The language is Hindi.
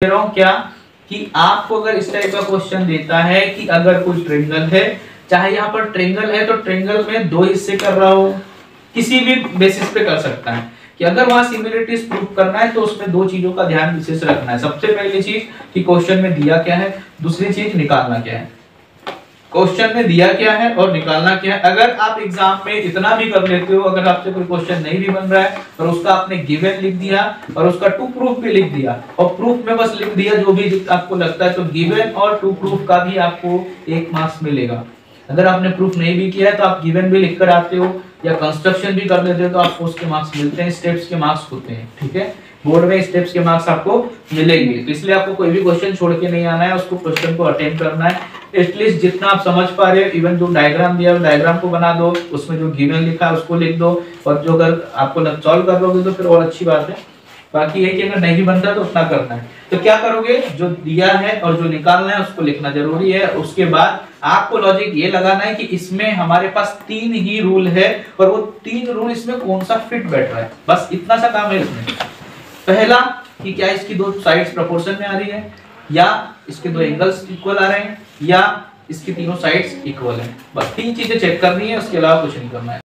कह रहा हूं क्या कि आपको अगर इस टाइप का क्वेश्चन देता है कि अगर कोई ट्रायंगल है, चाहे यहाँ पर ट्रायंगल है तो ट्रायंगल में दो हिस्से कर रहा हो, किसी भी बेसिस पे कर सकता है कि अगर वहां सिमिलरिटीज प्रूव करना है तो उसमें दो चीजों का ध्यान विशेष रखना है। सबसे पहली चीज कि क्वेश्चन में दिया क्या है, दूसरी चीज निकालना क्या है। क्वेश्चन में दिया क्या है और निकालना क्या है। अगर आप एग्जाम में इतना भी कर लेते हो, अगर आपसे कोई क्वेश्चन नहीं भी बन रहा है और उसका आपने गिवन लिख दिया और उसका टू प्रूफ भी लिख दिया और प्रूफ में बस लिख दिया जो भी आपको लगता है, तो गिवन और टू प्रूफ का भी आपको 1 मार्क्स मिलेगा। अगर आपने प्रूफ नहीं भी किया है तो आप गिवन भी लिखकर आते हो या कंस्ट्रक्शन भी कर लेते हो तो आपको उसके मार्क्स मिलते हैं, स्टेप्स के मार्क्स होते हैं। ठीक है, बोर्ड में स्टेप्स के मार्क्स आपको मिलेंगे, तो इसलिए आपको कोई भी क्वेश्चन छोड़ के नहीं आना है, उसको क्वेश्चन को अटेम्प्ट करना है। एटलीस्ट जितना आप समझ पा रहे हो, इवन जो डायग्राम दिया है डायग्राम को बना दो, उसमें जो गिवन लिखा है उसको लिख दो, और जो अगर आपको सॉल्व कर लोगे तो फिर और अच्छी बात है। बाकी ये कि अगर नहीं भी बनता तो उतना करना है। तो क्या करोगे, जो दिया है और जो निकालना है उसको लिखना जरूरी है। उसके बाद आपको लॉजिक ये लगाना है कि इसमें हमारे पास 3 ही रूल है और वो 3 रूल इसमें कौन सा फिट बैठ रहा है, बस इतना सा काम है इसमें। पहला कि क्या इसकी दो साइड्स प्रोपोर्शन में आ रही है, या इसके दो एंगल्स इक्वल आ रहे हैं, या इसकी तीनों साइड्स इक्वल हैं। बस 3 चीजें चेक करनी है, उसके अलावा कुछ नहीं करना है।